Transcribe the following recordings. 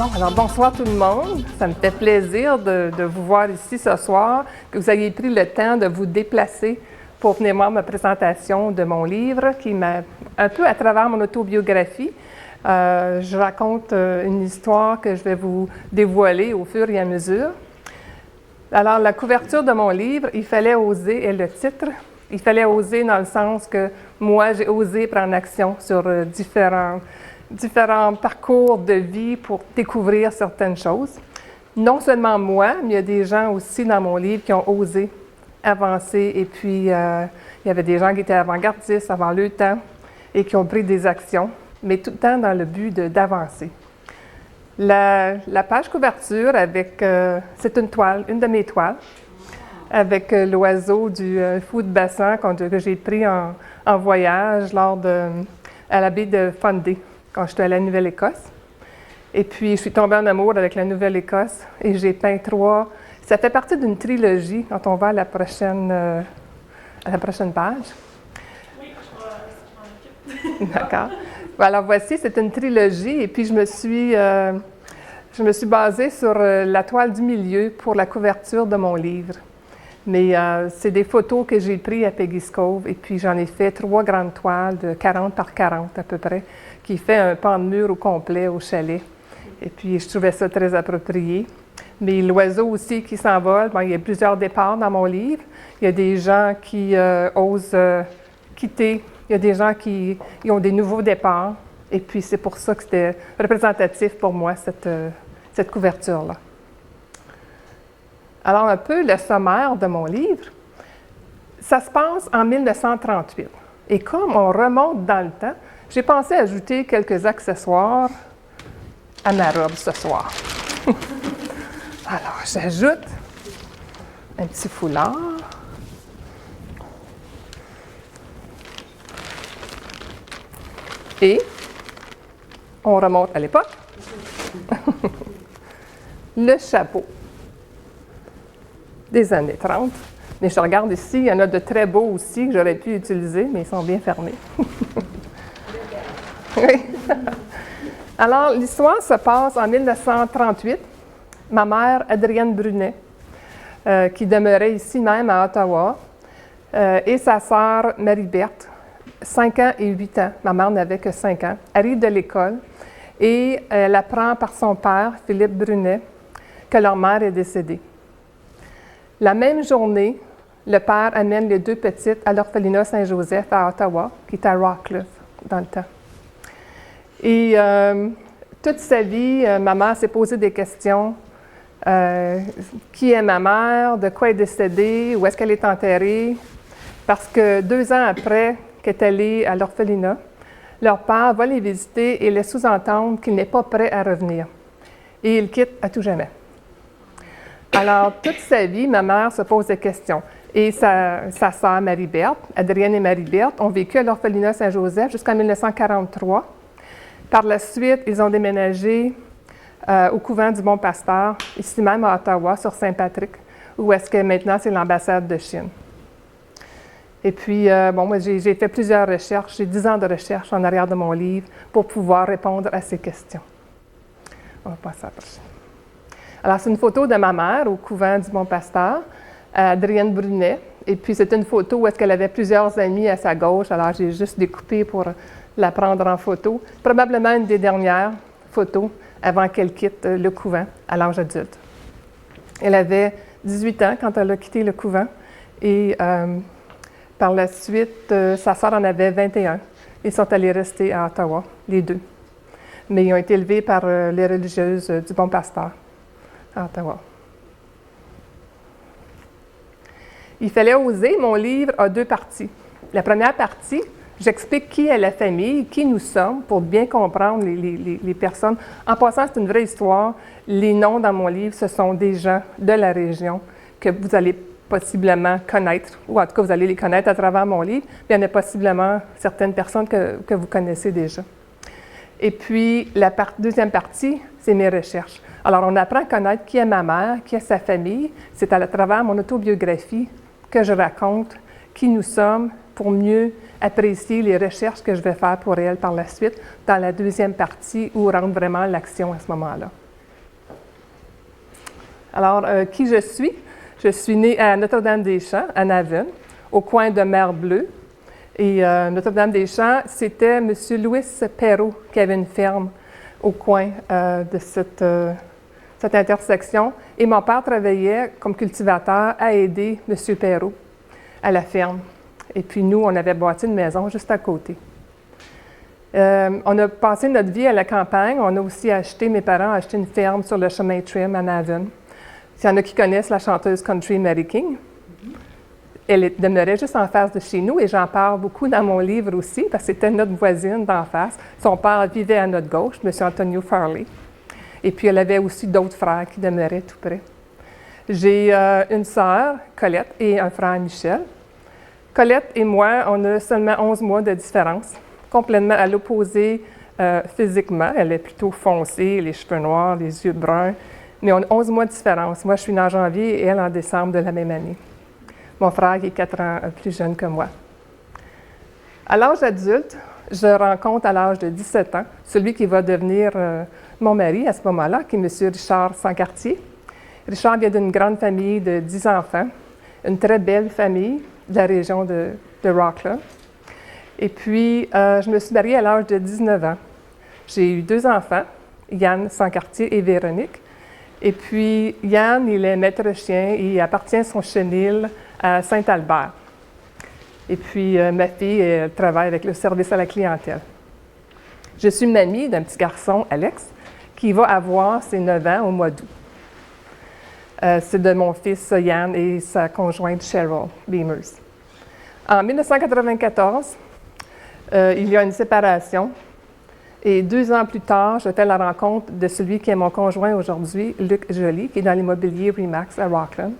Bon, alors bonsoir tout le monde. Ça me fait plaisir de vous voir ici ce soir, que vous ayez pris le temps de vous déplacer pour venir voir ma présentation de mon livre qui m'a un peu à travers mon autobiographie. Je raconte une histoire que je vais vous dévoiler au fur et à mesure. Alors, la couverture de mon livre, il fallait oser, et le titre, il fallait oser dans le sens que moi, j'ai osé prendre action sur différents parcours de vie pour découvrir certaines choses. Non seulement moi, mais il y a des gens aussi dans mon livre qui ont osé avancer. Et puis, il y avait des gens qui étaient avant-gardistes avant le temps et qui ont pris des actions, mais tout le temps dans le but d'avancer. La page couverture, c'est une toile, une de mes toiles, avec l'oiseau du fou de bassin que j'ai pris en voyage à la baie de Fundy, quand j'étais à la Nouvelle-Écosse. Et puis, je suis tombée en amour avec la Nouvelle-Écosse et j'ai peint 3. Ça fait partie d'une trilogie quand on va à la prochaine page. Oui, je m'en occupe. D'accord. Alors, voici, c'est une trilogie et puis je me suis basée sur la toile du milieu pour la couverture de mon livre. Mais c'est des photos que j'ai prises à Peggy's Cove et puis j'en ai fait 3 grandes toiles de 40 par 40 à peu près, qui fait un pan de mur au complet au chalet. Et puis je trouvais ça très approprié. Mais l'oiseau aussi qui s'envole, il y a plusieurs départs dans mon livre. Il y a des gens qui osent quitter. Il y a des gens qui ont des nouveaux départs. Et puis c'est pour ça que c'était représentatif pour moi, cette couverture-là. Alors, un peu le sommaire de mon livre, ça se passe en 1938. Et comme on remonte dans le temps, j'ai pensé ajouter quelques accessoires à ma robe ce soir. Alors, j'ajoute un petit foulard. Et on remonte à l'époque. Le chapeau des années 30. Mais je regarde ici, il y en a de très beaux aussi que j'aurais pu utiliser, mais ils sont bien fermés. Oui. Alors, l'histoire se passe en 1938. Ma mère, Adrienne Brunet, qui demeurait ici même à Ottawa, et sa sœur, Marie-Berthe, 5 ans et 8 ans, ma mère n'avait que 5 ans, arrivent de l'école et elle apprend par son père, Philippe Brunet, que leur mère est décédée. La même journée, le père amène les 2 petites à l'orphelinat Saint-Joseph à Ottawa, qui est à Rockcliffe dans le temps. Et toute sa vie, ma mère s'est posé des questions. Qui est ma mère? De quoi elle est décédée? Où est-ce qu'elle est enterrée? Parce que 2 ans après qu'elle est allée à l'orphelinat, leur père va les visiter et les sous-entendre qu'il n'est pas prêt à revenir. Et il quitte à tout jamais. Alors, toute sa vie, ma mère se pose des questions. Et sa sœur Marie-Berthe, Adrienne et Marie-Berthe, ont vécu à l'orphelinat Saint-Joseph jusqu'en 1943. Par la suite, ils ont déménagé au couvent du Bon Pasteur, ici même à Ottawa, sur Saint-Patrick, où est-ce que maintenant c'est l'ambassade de Chine. Et puis, moi, j'ai fait plusieurs recherches. J'ai 10 ans de recherche en arrière de mon livre pour pouvoir répondre à ces questions. On va passer à la prochaine. Alors, c'est une photo de ma mère au couvent du Bon Pasteur, Adrienne Brunet. Et puis, c'est une photo où est-ce qu'elle avait plusieurs amis à sa gauche. Alors, j'ai juste découpé pour la prendre en photo. Probablement une des dernières photos avant qu'elle quitte le couvent à l'âge adulte. Elle avait 18 ans quand elle a quitté le couvent. Et par la suite, sa sœur en avait 21. Ils sont allés rester à Ottawa, les 2. Mais ils ont été élevés par les religieuses du Bon Pasteur à Ottawa. Il fallait oser. Mon livre a 2 parties. La première partie, j'explique qui est la famille, qui nous sommes, pour bien comprendre les personnes. En passant, c'est une vraie histoire. Les noms dans mon livre, ce sont des gens de la région que vous allez possiblement connaître, ou en tout cas, vous allez les connaître à travers mon livre. Il y en a possiblement certaines personnes que vous connaissez déjà. Et puis, la deuxième partie, c'est mes recherches. Alors, on apprend à connaître qui est ma mère, qui est sa famille. C'est à travers mon autobiographie que je raconte qui nous sommes pour mieux apprécier les recherches que je vais faire pour elle par la suite, dans la deuxième partie où on rentre vraiment l'action à ce moment-là. Alors, qui je suis? Je suis née à Notre-Dame-des-Champs, à Naven, au coin de Mer Bleue. Et Notre-Dame-des-Champs, c'était M. Louis Perrault qui avait une ferme au coin de cette intersection. Et mon père travaillait comme cultivateur à aider M. Perrault à la ferme. Et puis nous, on avait bâti une maison juste à côté. On a passé notre vie à la campagne. On a aussi mes parents ont acheté une ferme sur le chemin Trim à Naven. S'il y en a qui connaissent la chanteuse country Mary King, elle demeurait juste en face de chez nous et j'en parle beaucoup dans mon livre aussi parce que c'était notre voisine d'en face. Son père vivait à notre gauche, M. Antonio Farley. Et puis elle avait aussi d'autres frères qui demeuraient tout près. J'ai une sœur, Colette, et un frère, Michel. Colette et moi, on a seulement 11 mois de différence, complètement à l'opposé physiquement. Elle est plutôt foncée, les cheveux noirs, les yeux bruns, mais on a 11 mois de différence. Moi, je suis née en janvier et elle en décembre de la même année. Mon frère qui est 4 ans plus jeune que moi. À l'âge adulte, je rencontre à l'âge de 17 ans celui qui va devenir mon mari à ce moment-là, qui est M. Richard Sancartier. Richard vient d'une grande famille de 10 enfants, une très belle famille de la région de Rockland. Et puis, je me suis mariée à l'âge de 19 ans. J'ai eu 2 enfants, Yann Sancartier et Véronique. Et puis, Yann, il est maître chien et il appartient à son chenil à Saint-Albert. Et puis, ma fille, elle travaille avec le service à la clientèle. Je suis mamie d'un petit garçon, Alex, qui va avoir ses 9 ans au mois d'août. C'est de mon fils Yann et sa conjointe Cheryl Beamers. En 1994, il y a une séparation. Et 2 ans plus tard, je fais la rencontre de celui qui est mon conjoint aujourd'hui, Luc Joly, qui est dans l'immobilier Remax à Rockland.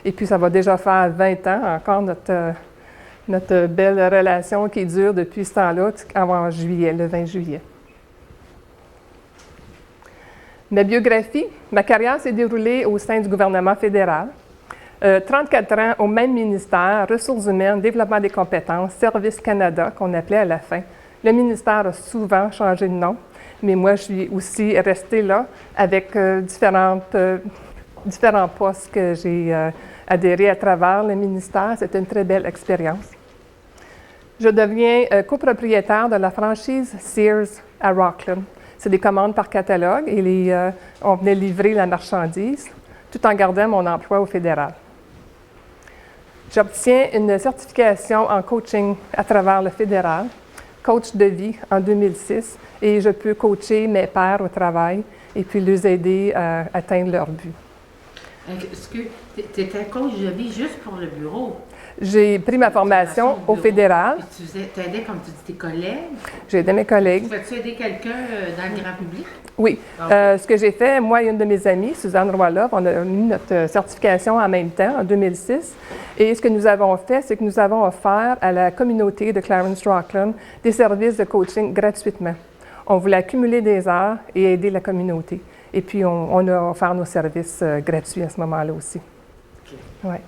Et puis, ça va déjà faire 20 ans, encore notre belle relation qui dure depuis ce temps-là, avant juillet, le 20 juillet. Ma biographie, ma carrière s'est déroulée au sein du gouvernement fédéral. 34 ans au même ministère, Ressources humaines, Développement des compétences, Service Canada, qu'on appelait à la fin. Le ministère a souvent changé de nom, mais moi, je suis aussi restée là avec différents postes que j'ai adhérés à travers le ministère. C'était une très belle expérience. Je deviens copropriétaire de la franchise Sears à Rockland. C'est des commandes par catalogue et on venait livrer la marchandise tout en gardant mon emploi au fédéral. J'obtiens une certification en coaching à travers le fédéral, coach de vie en 2006, et je peux coacher mes pairs au travail et puis les aider à atteindre leur but. Est-ce que tu étais coach de vie juste pour le bureau? J'ai pris ma formation au fédéral. Tu aidais, comme tu dis, tes collègues? J'ai aidé mes collègues. Pouvais-tu aider quelqu'un dans le grand public? Oui. Okay. Ce que j'ai fait, moi et une de mes amies, Suzanne Roy-Love, on a mis notre certification en même temps, en 2006. Et ce que nous avons fait, c'est que nous avons offert à la communauté de Clarence-Rockland des services de coaching gratuitement. On voulait accumuler des heures et aider la communauté. Et puis, on a offert nos services gratuits à ce moment-là aussi. Okay. Ouais.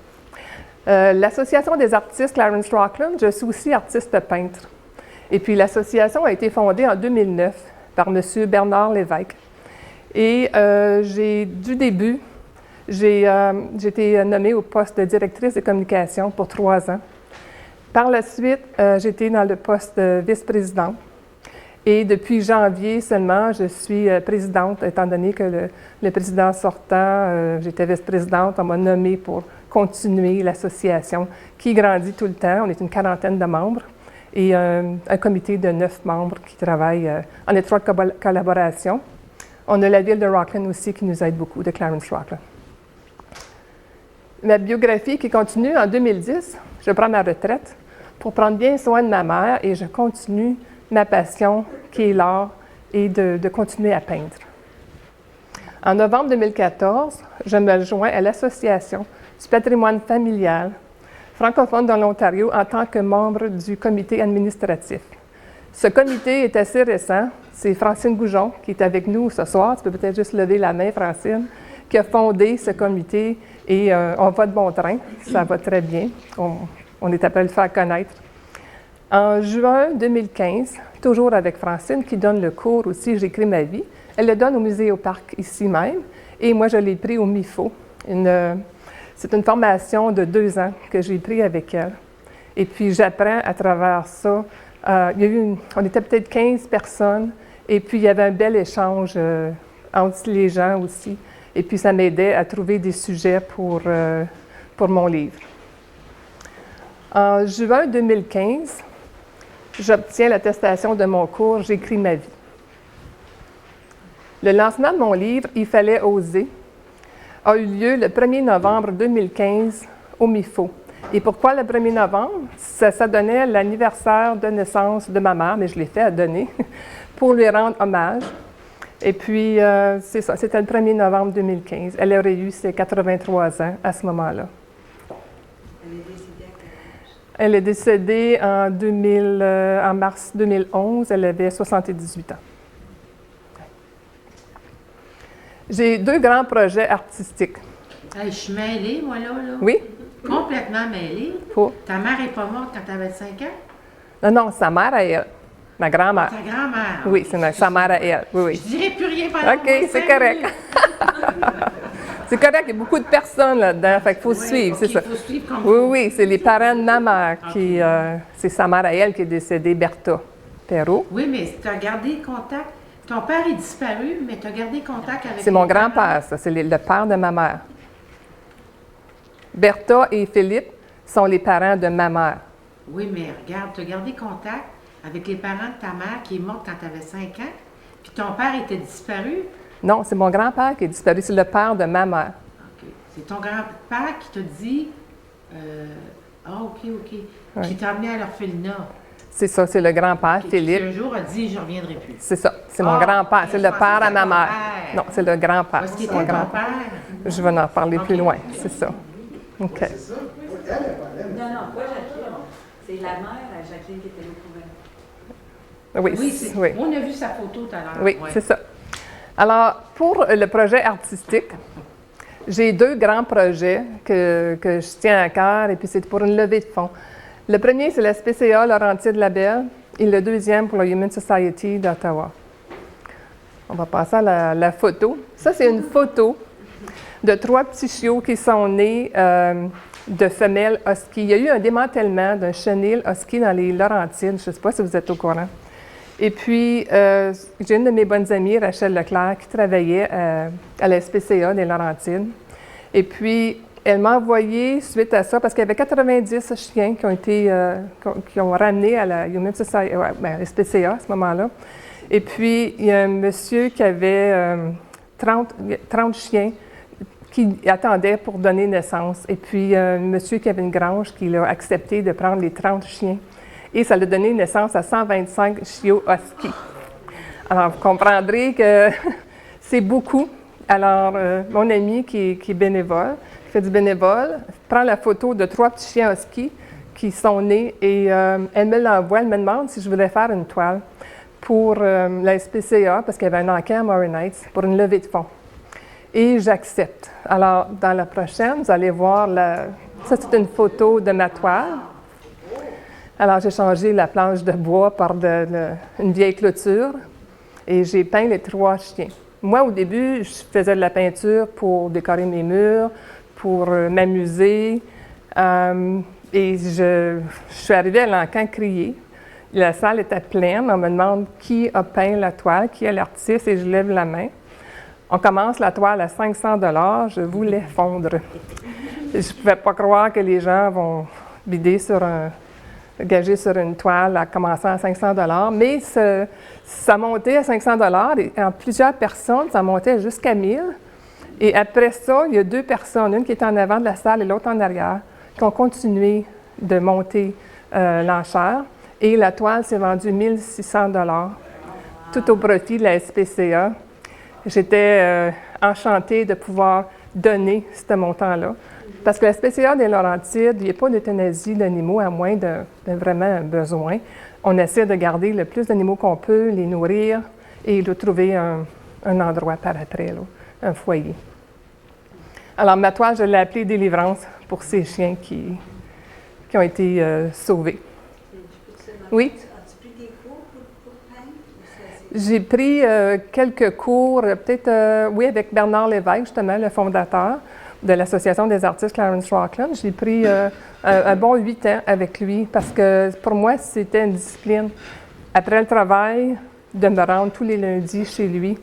L'Association des artistes Clarence-Rockland, je suis aussi artiste peintre. Et puis, l'association a été fondée en 2009 par M. Bernard Lévesque. Et du début, j'ai été nommée au poste de directrice de communication pour 3 ans. Par la suite, j'ai été dans le poste de vice-présidente. Et depuis janvier seulement, je suis présidente, étant donné que le président sortant, j'étais vice-présidente, on m'a nommée pour continuer l'association qui grandit tout le temps. On est une 40aine de membres et un comité de 9 membres qui travaillent en étroite collaboration. On a la ville de Rockland aussi qui nous aide beaucoup, de Clarence-Rockland. Ma biographie qui continue en 2010, je prends ma retraite pour prendre bien soin de ma mère et je continue ma passion qui est l'art et de continuer à peindre. En novembre 2014, je me joins à l'Association du patrimoine familial francophone de l'Ontario en tant que membre du comité administratif. Ce comité est assez récent. C'est Francine Goujon qui est avec nous ce soir. Tu peux peut-être juste lever la main, Francine, qui a fondé ce comité et on va de bon train. Ça va très bien. On est appelé à le faire connaître. En juin 2015, toujours avec Francine, qui donne le cours aussi « J'écris ma vie », elle le donne au Musée au Parc ici même. Et moi, je l'ai pris au MIFO. C'est une formation de 2 ans que j'ai pris avec elle. Et puis, j'apprends à travers ça. On était peut-être 15 personnes. Et puis, il y avait un bel échange entre les gens aussi. Et puis, ça m'aidait à trouver des sujets pour mon livre. En juin 2015, j'obtiens l'attestation de mon cours « J'écris ma vie ». Le lancement de mon livre « Il fallait oser » a eu lieu le 1er novembre 2015 au MIFO. Et pourquoi le 1er novembre? Ça donnait l'anniversaire de naissance de ma mère, mais je l'ai fait à donner, pour lui rendre hommage. Et puis, c'est ça, c'était le 1er novembre 2015. Elle aurait eu ses 83 ans à ce moment-là. Elle est décédée à quel âge? Elle est décédée en mars 2011. Elle avait 78 ans. J'ai 2 grands projets artistiques. Hey, je suis mêlée, moi, là. Oui? Complètement mêlée. Faut. Ta mère n'est pas morte quand tu avais 5 ans? Non, non, sa mère à elle. Ma grand-mère. Ta grand-mère. Oui, c'est sa mère à elle. Oui, oui. Je dirais plus rien pendant OK, c'est correct. C'est correct, il y a beaucoup de personnes là-dedans, fait qu'il faut suivre, c'est ça. Il faut suivre comme Oui, oui, c'est les parents de ma mère qui... c'est sa mère à elle qui est décédée, Bertha Perrault. Oui, mais tu as gardé contact. Ton père est disparu, mais tu as gardé contact avec... C'est mon grand-père, ça, c'est le père de ma mère. Bertha et Philippe sont les parents de ma mère. Oui, mais regarde, tu as gardé contact avec les parents de ta mère qui est morte quand tu avais 5 ans, puis ton père était disparu. Non, c'est mon grand-père qui est disparu, c'est le père de ma mère. OK. C'est ton grand-père qui t'a dit... OK. Oui. Qui t'a amené à l'orphelinat. C'est ça, c'est le grand-père, Qui Philippe. un jour a dit « Je ne reviendrai plus ». C'est ça, c'est mon grand-père, c'est le père à ma mère. Non, c'est le grand-père. Est-ce qu'il c'est mon était ton grand-père. père? Je vais en parler plus loin, c'est ça. OK. Non, non, pas Jacqueline. C'est la mère à Jacqueline qui était au couvent. Oui, Oui, on a vu sa photo tout à l'heure. Oui, Ouais. c'est ça. Alors, pour le projet artistique, j'ai 2 grands projets que je tiens à cœur, et puis c'est pour une levée de fonds. Le premier, c'est la SPCA Laurentides-Labelle, et le deuxième pour la Human Society d'Ottawa. On va passer à la photo. Ça, c'est une photo de 3 petits chiots qui sont nés de femelles husky. Il y a eu un démantèlement d'un chenil husky dans les Laurentides. Je ne sais pas si vous êtes au courant. Et puis, j'ai une de mes bonnes amies, Rachel Leclerc, qui travaillait à la SPCA des Laurentides. Et puis, elle m'a envoyé, suite à ça, parce qu'il y avait 90 chiens qui ont ramené à la Human Society, la SPCA à ce moment-là. Et puis, il y a un monsieur qui avait 30 chiens qui attendait pour donner naissance. Et puis, un monsieur qui avait une grange qui a accepté de prendre les 30 chiens. Et ça a donné naissance à 125 chiots husky. Alors, vous comprendrez que c'est beaucoup. Alors, mon ami qui est bénévole, qui fait du bénévole, prend la photo de 3 petits chiens husky qui sont nés et elle me l'envoie. Elle me demande si je voulais faire une toile pour la SPCA, parce qu'il y avait un enquête à Murray Heights, pour une levée de fonds. Et j'accepte. Alors, dans la prochaine, vous allez voir, ça c'est une photo de ma toile. Alors, j'ai changé la planche de bois par une vieille clôture et j'ai peint les 3 chiens. Moi, au début, je faisais de la peinture pour décorer mes murs, pour m'amuser. Et je suis arrivée à l'encan crier. La salle était pleine. On me demande qui a peint la toile, qui est l'artiste, et je lève la main. On commence la toile à 500 $. Je voulais fondre. Je ne pouvais pas croire que les gens vont gager sur une toile à commencer à 500 $. Mais ça montait à 500 $ et en plusieurs personnes, ça montait jusqu'à 1000. Et après ça, il y a 2 personnes, une qui est en avant de la salle et l'autre en arrière, qui ont continué de monter l'enchère. Et la toile s'est vendue 1 600 $, tout au profit de la SPCA. J'étais enchantée de pouvoir donner ce montant-là. Parce que la SPCA des Laurentides, il n'y a pas d'euthanasie d'animaux à moins de vraiment un besoin. On essaie de garder le plus d'animaux qu'on peut, les nourrir et de trouver un endroit par après, là, un foyer. Alors, ma toile, je l'ai appelée Délivrance pour ces chiens qui ont été sauvés. Oui? As-tu pris des cours pour peindre? J'ai pris quelques cours, peut-être, oui, avec Bernard Lévesque, justement, le fondateur de l'Association des artistes Clarence Rockland. J'ai pris un bon 8 ans avec lui parce que pour moi, c'était une discipline. Après le travail, de me rendre tous les lundis chez lui.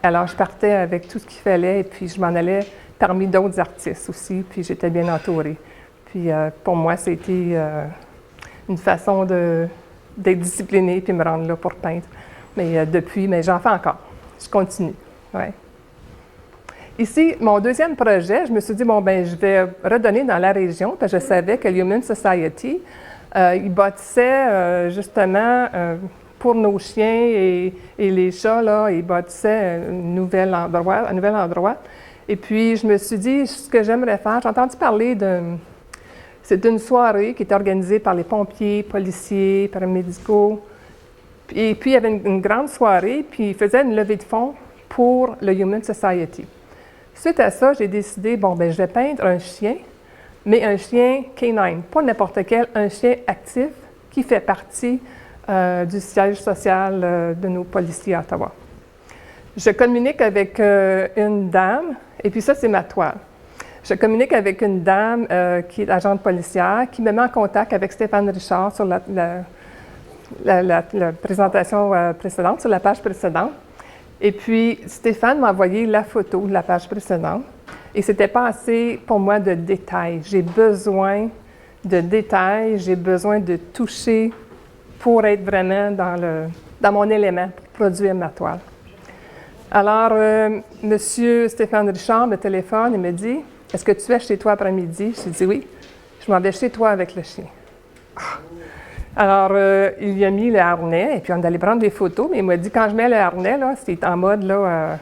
Alors, je partais avec tout ce qu'il fallait et puis je m'en allais parmi d'autres artistes aussi, puis j'étais bien entourée. Puis pour moi, c'était une façon d'être disciplinée puis me rendre là pour peindre. Mais depuis, mais j'en fais encore. Je continue. Ouais. Ici, mon deuxième projet, je me suis dit, bon, ben je vais redonner dans la région, parce que je savais que l'Human Society, ils bâtissaient justement pour nos chiens et les chats, là, ils bâtissaient un nouvel endroit. Et puis, je me suis dit, ce que j'aimerais faire, j'ai entendu parler c'est une soirée qui était organisée par les pompiers, policiers, paramédicaux. Et puis, il y avait une grande soirée, puis ils faisaient une levée de fonds pour le Human Society. Suite à ça, j'ai décidé, bon, ben je vais peindre un chien, mais un chien canine, pas n'importe quel, un chien actif qui fait partie du siège social de nos policiers à Ottawa. Je communique avec une dame, et puis ça, c'est ma toile. Je communique avec une dame qui est agente policière, qui me met en contact avec Stéphane Richard sur la présentation précédente, sur la page précédente. Et puis, Stéphane m'a envoyé la photo de la page précédente. Et c'était pas assez pour moi de détails. J'ai besoin de détails, j'ai besoin de toucher pour être vraiment dans mon élément, pour produire ma toile. Alors, M. Stéphane Richard me téléphone et me dit « Est-ce que tu es chez toi après-midi? » J'ai dit « Oui. Je m'en vais chez toi avec le chien. Ah. » Alors, il y a mis le harnais, et puis on est allé prendre des photos, mais il m'a dit, quand je mets le harnais, là, c'est en mode, là,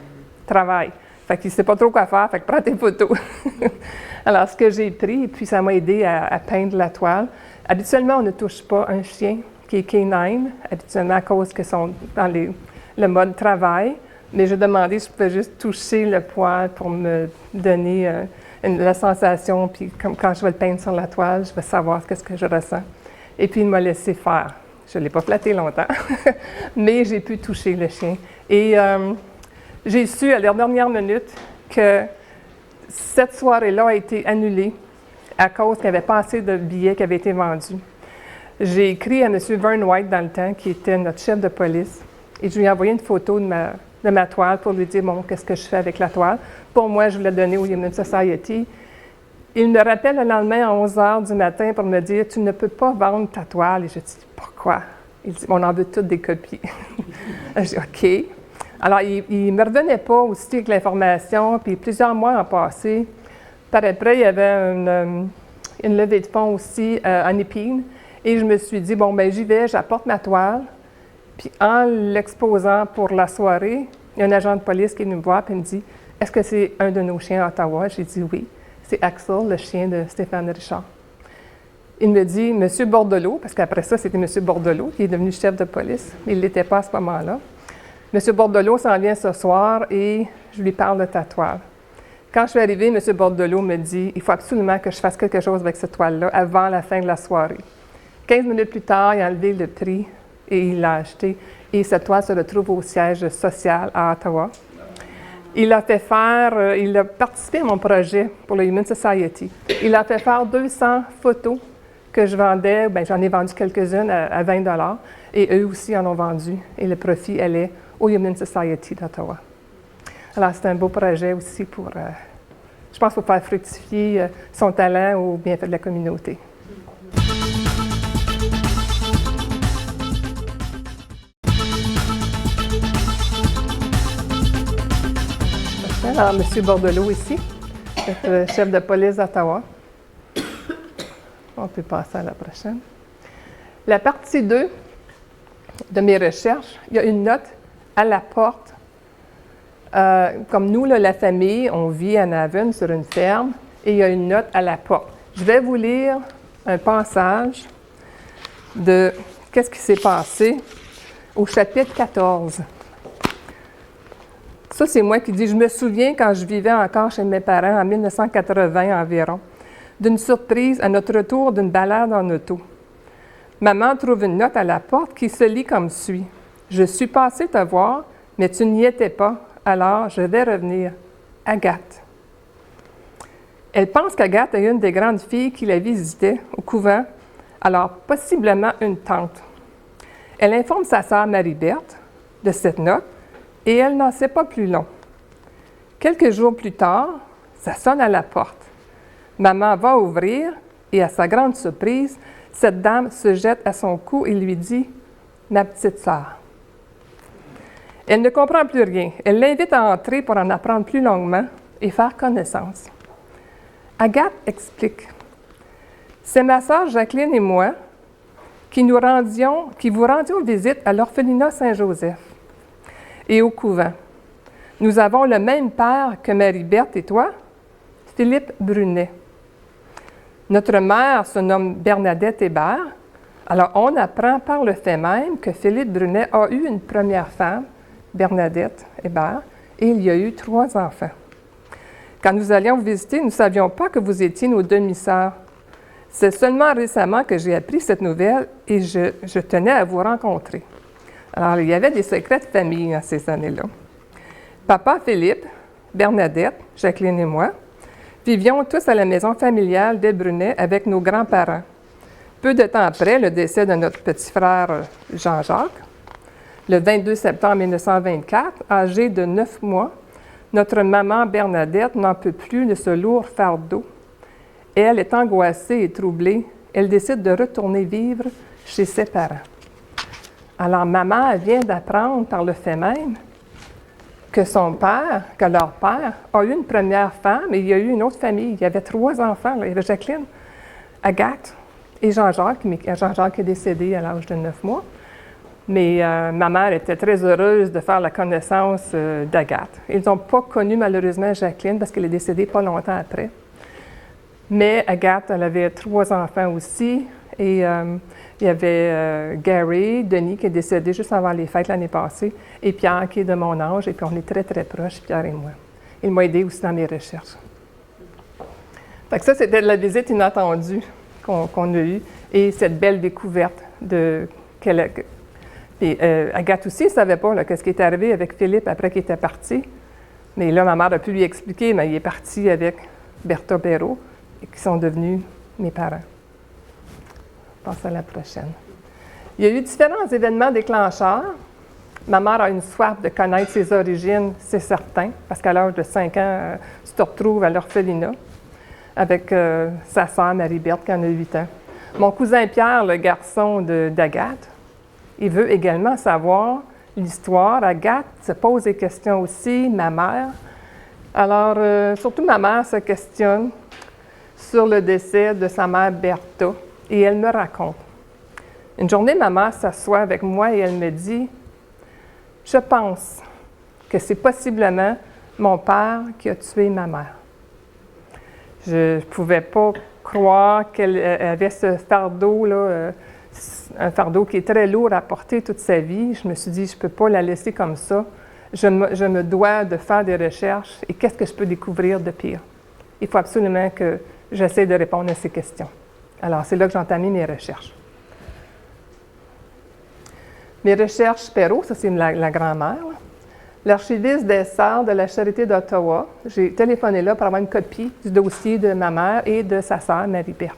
travail. Fait qu'il ne sait pas trop quoi faire, fait que prends tes photos. Alors, ce que j'ai pris, et puis ça m'a aidé à peindre la toile. Habituellement, on ne touche pas un chien qui est canine, habituellement à cause qu'ils sont dans le mode travail, mais j'ai demandé si je pouvais juste toucher le poil pour me donner la sensation, puis quand je vais le peindre sur la toile, je vais savoir ce que je ressens. Et puis, il m'a laissé faire. Je ne l'ai pas flatté longtemps, mais j'ai pu toucher le chien. Et j'ai su à la dernière minute que cette soirée-là a été annulée à cause qu'il n'y avait pas assez de billets qui avaient été vendus. J'ai écrit à M. Vern White dans le temps, qui était notre chef de police, et je lui ai envoyé une photo de ma toile pour lui dire, bon, qu'est-ce que je fais avec la toile. Pour moi, je voulais donner au Human Society. Il me rappelle le lendemain à 11 h du matin pour me dire « Tu ne peux pas vendre ta toile. » Et je dis « Pourquoi? » Il dit « On en veut toutes des copies. » Je dis « OK. » Alors, il ne me revenait pas aussi avec l'information, puis plusieurs mois ont passé. Par après, il y avait une levée de fonds aussi en épine, et je me suis dit « Bon, ben j'y vais, j'apporte ma toile. » Puis en l'exposant pour la soirée, il y a un agent de police qui est venu me voir et me dit « Est-ce que c'est un de nos chiens à Ottawa? » J'ai dit « Oui. » C'est Axel, le chien de Stéphane Richard. Il me dit, M. Bordelot, parce qu'après ça, c'était M. Bordelot qui est devenu chef de police, mais il ne l'était pas à ce moment-là. M. Bordelot s'en vient ce soir et je lui parle de ta toile. Quand je suis arrivée, M. Bordelot me dit, il faut absolument que je fasse quelque chose avec cette toile-là avant la fin de la soirée. 15 minutes plus tard, il a enlevé le prix et il l'a acheté. Et cette toile se retrouve au siège social à Ottawa. Il a participé à mon projet pour le Human Society. Il a fait faire 200 photos que je vendais, bien j'en ai vendu quelques-unes à 20 $, et eux aussi en ont vendu. Et le profit allait au Human Society d'Ottawa. Alors, c'est un beau projet aussi pour, je pense, pour faire fructifier son talent au bienfait de la communauté. Alors, M. Bordelot ici, le chef de police d'Ottawa. On peut passer à la prochaine. La partie 2 de mes recherches, il y a une note à la porte. Comme nous, là, la famille, on vit à Navan sur une ferme, et il y a une note à la porte. Je vais vous lire un passage de qu'est-ce qui s'est passé au chapitre 14. Ça, c'est moi qui dis, je me souviens quand je vivais encore chez mes parents en 1980 environ, d'une surprise à notre retour d'une balade en auto. Maman trouve une note à la porte qui se lit comme suit. « Je suis passée te voir, mais tu n'y étais pas, alors je vais revenir. Agathe. Elle pense qu'Agathe est une des grandes filles qui la visitait au couvent, alors possiblement une tante. Elle informe sa sœur Marie-Berthe de cette note et elle n'en sait pas plus long. Quelques jours plus tard, ça sonne à la porte. Maman va ouvrir et à sa grande surprise, cette dame se jette à son cou et lui dit « Ma petite sœur ». Elle ne comprend plus rien. Elle l'invite à entrer pour en apprendre plus longuement et faire connaissance. Agathe explique « C'est ma sœur Jacqueline et moi qui vous rendions visite à l'orphelinat Saint-Joseph et au couvent. Nous avons le même père que Marie-Berthe et toi, Philippe Brunet. Notre mère se nomme Bernadette Hébert. Alors, on apprend par le fait même que Philippe Brunet a eu une première femme, Bernadette Hébert, et il y a eu 3 enfants. Quand nous allions vous visiter, nous ne savions pas que vous étiez nos demi-sœurs. C'est seulement récemment que j'ai appris cette nouvelle et je tenais à vous rencontrer. Alors, il y avait des secrets de famille en ces années-là. Papa Philippe, Bernadette, Jacqueline et moi vivions tous à la maison familiale des Brunet avec nos grands-parents. Peu de temps après le décès de notre petit frère Jean-Jacques, le 22 septembre 1924, âgé de 9 mois, notre maman Bernadette n'en peut plus de ce lourd fardeau. Elle est angoissée et troublée. Elle décide de retourner vivre chez ses parents. Alors, maman vient d'apprendre par le fait même que leur père a eu une première femme et il y a eu une autre famille. Il y avait 3 enfants. Là. Il y avait Jacqueline, Agathe et Jean-Jacques, mais Jean-Jacques est décédé à l'âge de 9 mois. Mais ma mère était très heureuse de faire la connaissance d'Agathe. Ils n'ont pas connu malheureusement Jacqueline parce qu'elle est décédée pas longtemps après. Mais Agathe, elle avait 3 enfants aussi. Et il y avait Gary, Denis, qui est décédé juste avant les fêtes l'année passée, et Pierre, qui est de mon âge. Et puis on est très, très proches, Pierre et moi. Il m'a aidé aussi dans mes recherches. Fait que ça, c'était la visite inattendue qu'on a eue et cette belle découverte Puis Agathe aussi ne savait pas ce qui était arrivé avec Philippe après qu'il était parti. Mais là, ma mère a pu lui expliquer, mais il est parti avec Bertha Béraud, et qui sont devenus mes parents. On passe à la prochaine. Il y a eu différents événements déclencheurs. Ma mère a une soif de connaître ses origines, c'est certain, parce qu'à l'âge de 5 ans, tu te retrouves à l'orphelinat avec sa sœur Marie-Berthe, qui en a 8 ans. Mon cousin Pierre, le garçon d'Agathe, il veut également savoir l'histoire. Agathe se pose des questions aussi, ma mère. Alors, surtout ma mère se questionne sur le décès de sa mère Bertha et elle me raconte. Une journée, ma mère s'assoit avec moi et elle me dit « Je pense que c'est possiblement mon père qui a tué ma mère. » Je ne pouvais pas croire qu'elle avait ce fardeau-là, un fardeau qui est très lourd à porter toute sa vie. Je me suis dit, je ne peux pas la laisser comme ça. Je me dois de faire des recherches et qu'est-ce que je peux découvrir de pire? Il faut absolument que j'essaie de répondre à ces questions. Alors, c'est là que j'ai entamé mes recherches. Mes recherches Perrault, ça c'est la grand-mère. L'archiviste des Sœurs de la Charité d'Ottawa, j'ai téléphoné là pour avoir une copie du dossier de ma mère et de sa sœur Marie-Berthe.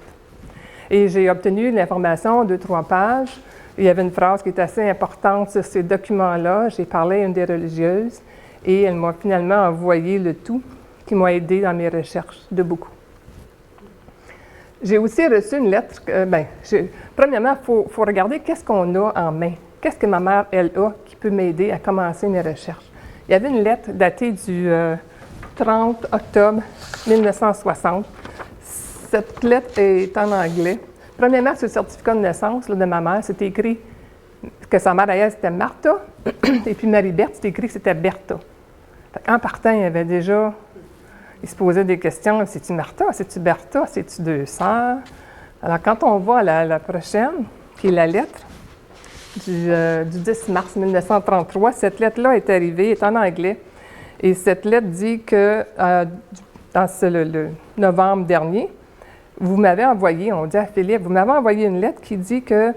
Et j'ai obtenu l'information, 2-3 pages. Il y avait une phrase qui est assez importante sur ces documents-là. J'ai parlé à une des religieuses et elle m'a finalement envoyé le tout, qui m'a aidé dans mes recherches de beaucoup. J'ai aussi reçu une lettre. Premièrement, il faut regarder qu'est-ce qu'on a en main. Qu'est-ce que ma mère, elle, a qui peut m'aider à commencer mes recherches. Il y avait une lettre datée du 30 octobre 1960. Cette lettre est en anglais. Premièrement, sur le certificat de naissance de ma mère, c'était écrit que sa mère, elle, c'était Martha, et puis Marie-Berthe, c'était écrit que c'était Bertha. En partant, il se posait des questions. C'est-tu Martha? C'est-tu Bertha? C'est-tu 2 sœurs? Alors, quand on voit la prochaine, qui est la lettre du 10 mars 1933, cette lettre-là est arrivée, est en anglais. Et cette lettre dit que, le novembre dernier, vous m'avez envoyé, on dit à Philippe, vous m'avez envoyé une lettre qui dit que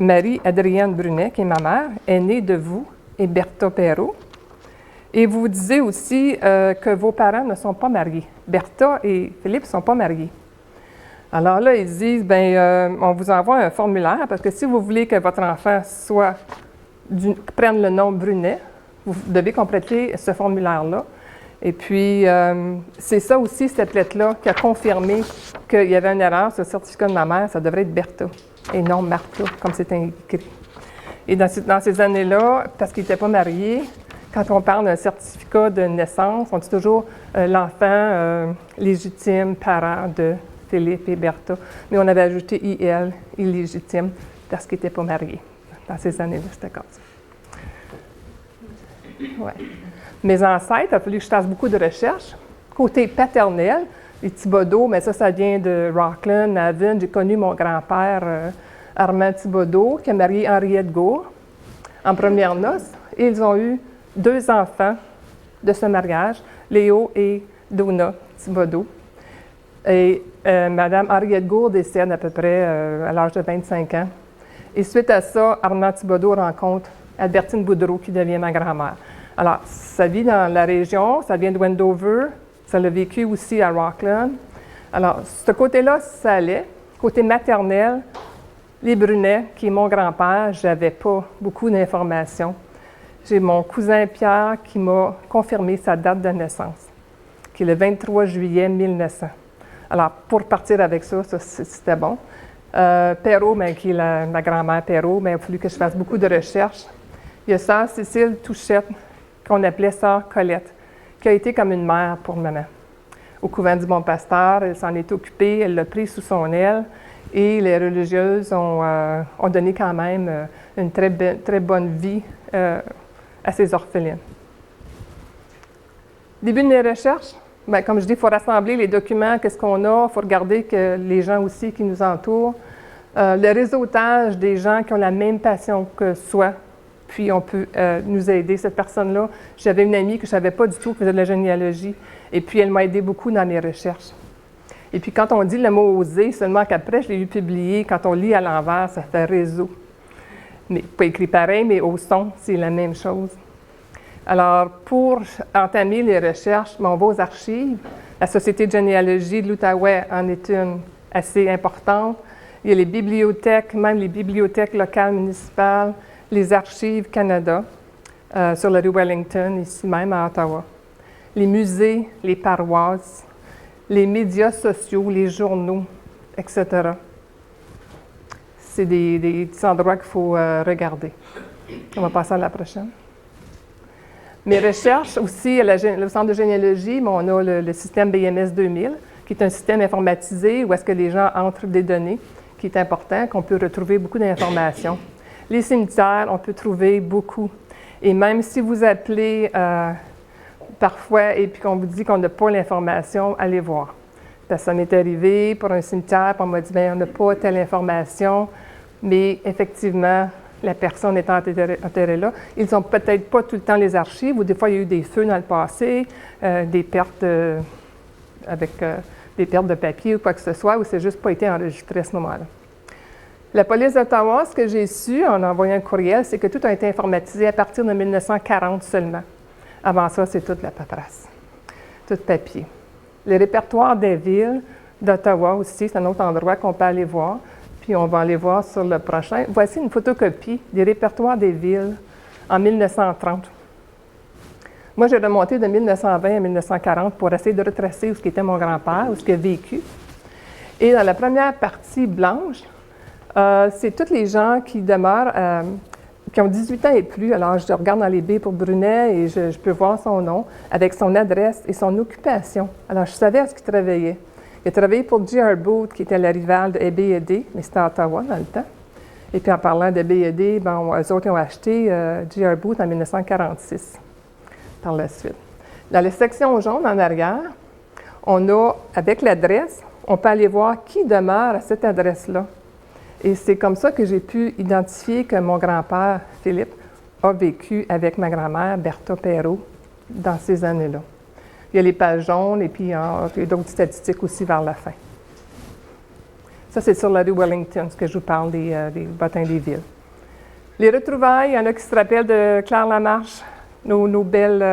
Marie-Adrienne Brunet, qui est ma mère, est née de vous et Bertha Perrault. Et vous disiez aussi que vos parents ne sont pas mariés. Bertha et Philippe ne sont pas mariés. Alors là, ils disent, on vous envoie un formulaire parce que si vous voulez que votre enfant prenne le nom Brunet, vous devez compléter ce formulaire-là. Et puis, c'est ça aussi, cette lettre-là, qui a confirmé qu'il y avait une erreur sur le certificat de ma mère, ça devrait être Bertha et non Martha, comme c'est écrit. Et dans ces années-là, parce qu'ils n'étaient pas mariés, quand on parle d'un certificat de naissance, on dit toujours l'enfant légitime, parent de Philippe et Bertha. Mais on avait ajouté IL, illégitime, parce qu'ils n'étaient pas mariés. Dans ces années-là, c'était comme ça. Ouais. Mes ancêtres, il a fallu que je fasse beaucoup de recherches. Côté paternel, les Thibodeau, mais ça vient de Rockland, Navan. J'ai connu mon grand-père, Armand Thibodeau, qui a marié Henriette Gourde en première noces. Et ils ont eu 2 enfants de ce mariage, Léo et Donna Thibodeau. Et Mme Henriette Gourde décède à peu près à l'âge de 25 ans. Et suite à ça, Armand Thibodeau rencontre Albertine Boudreau, qui devient ma grand-mère. Alors, ça vit dans la région, ça vient de Wendover, ça l'a vécu aussi à Rockland. Alors, ce côté-là, ça allait. Côté maternel, les Brunet, qui est mon grand-père, je n'avais pas beaucoup d'informations. J'ai mon cousin Pierre qui m'a confirmé sa date de naissance, qui est le 23 juillet 1900. Alors, pour partir avec ça c'était bon. Perrault, qui est ma grand-mère Perrault, il a fallu que je fasse beaucoup de recherches. Il y a sœur Cécile Touchette, qu'on appelait sœur Colette, qui a été comme une mère pour maman. Au couvent du Bon Pasteur, elle s'en est occupée, elle l'a pris sous son aile, et les religieuses ont donné quand même une très bonne vie à ces orphelines. Début de mes recherches, comme je dis, il faut rassembler les documents, qu'est-ce qu'on a, il faut regarder que les gens aussi qui nous entourent, le réseautage des gens qui ont la même passion que soi, puis on peut nous aider. Cette personne-là, j'avais une amie que je ne savais pas du tout qui faisait de la généalogie, et puis elle m'a aidé beaucoup dans mes recherches. Et puis quand on dit le mot « oser », seulement qu'après, je l'ai vu publié, quand on lit à l'envers, ça fait « réseau ». Mais pas écrit pareil, mais au son, c'est la même chose. Alors, pour entamer les recherches, on va aux archives. La Société de généalogie de l'Outaouais en est une assez importante. Il y a les bibliothèques, même les bibliothèques locales municipales, les Archives Canada, sur la rue Wellington, ici même à Ottawa. Les musées, les paroisses, les médias sociaux, les journaux, etc. C'est des petits endroits qu'il faut regarder. On va passer à la prochaine. Mes recherches aussi, le Centre de généalogie, on a le système BMS 2000, qui est un système informatisé où est-ce que les gens entrent des données, qui est important, qu'on peut retrouver beaucoup d'informations. Les cimetières, on peut trouver beaucoup. Et même si vous appelez parfois et puis qu'on vous dit qu'on n'a pas l'information, allez voir. Parce que ça m'est arrivé pour un cimetière, puis on m'a dit, bien, on n'a pas telle information, mais effectivement, la personne est enterrée là. Ils n'ont peut-être pas tout le temps les archives, ou des fois, il y a eu des feux dans le passé, des pertes des pertes de papier ou quoi que ce soit, ou c'est juste pas été enregistré à ce moment-là. La police d'Ottawa, ce que j'ai su en envoyant un courriel, c'est que tout a été informatisé à partir de 1940 seulement. Avant ça, c'est toute la paperasse, tout papier. Les répertoires des villes d'Ottawa aussi, c'est un autre endroit qu'on peut aller voir, puis on va aller voir sur le prochain. Voici une photocopie des répertoires des villes en 1930. Moi, j'ai remonté de 1920 à 1940 pour essayer de retracer où ce qu'était mon grand-père, où ce qu'il a vécu. Et dans la première partie blanche, c'est tous les gens qui demeurent, qui ont 18 ans et plus. Alors, je regarde dans les baies pour Brunet et je peux voir son nom avec son adresse et son occupation. Alors, je savais à ce qu'il travaillait. Il a travaillé pour J.R. Booth, qui était la rivale de B&D, mais c'était à Ottawa dans le temps. Et puis, en parlant de B&D, eux autres ont acheté J.R. Booth en 1946, par la suite. Dans la section jaune en arrière, on a, avec l'adresse, on peut aller voir qui demeure à cette adresse-là. Et c'est comme ça que j'ai pu identifier que mon grand-père, Philippe, a vécu avec ma grand-mère, Bertha Perrault, dans ces années-là. Il y a les pages jaunes et puis il y a d'autres statistiques aussi vers la fin. Ça, c'est sur la rue Wellington, ce que je vous parle des bottins des villes. Les retrouvailles, il y en a qui se rappellent de Claire Lamarche, nos belles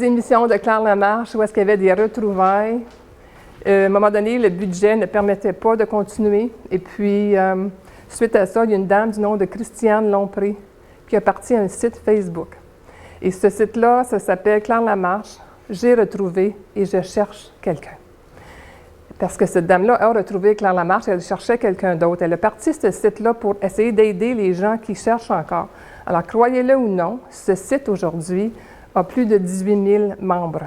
émissions de Claire Lamarche, où est-ce qu'il y avait des retrouvailles. À un moment donné, le budget ne permettait pas de continuer. Et puis, suite à ça, il y a une dame du nom de Christiane Lompré qui a parti un site Facebook. Et ce site-là, ça s'appelle Claire Lamarche, j'ai retrouvé et je cherche quelqu'un. Parce que cette dame-là a retrouvé Claire Lamarche, elle cherchait quelqu'un d'autre. Elle a parti ce site-là pour essayer d'aider les gens qui cherchent encore. Alors, croyez-le ou non, ce site aujourd'hui a plus de 18 000 membres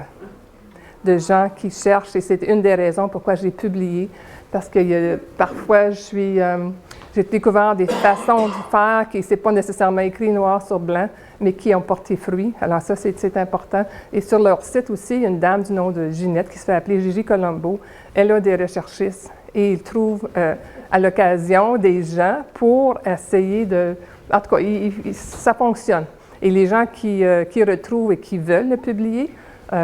de gens qui cherchent. Et c'est une des raisons pourquoi j'ai publié. Parce que parfois, j'ai découvert des façons de faire qui ne sont pas nécessairement écrites noir sur blanc, mais qui ont porté fruit. Alors ça, c'est important. Et sur leur site aussi, il y a une dame du nom de Ginette qui se fait appeler Gigi Colombo. Elle a des recherchistes et ils trouvent à l'occasion des gens pour essayer de... En tout cas, ça fonctionne. Et les gens qui retrouvent et qui veulent le publier,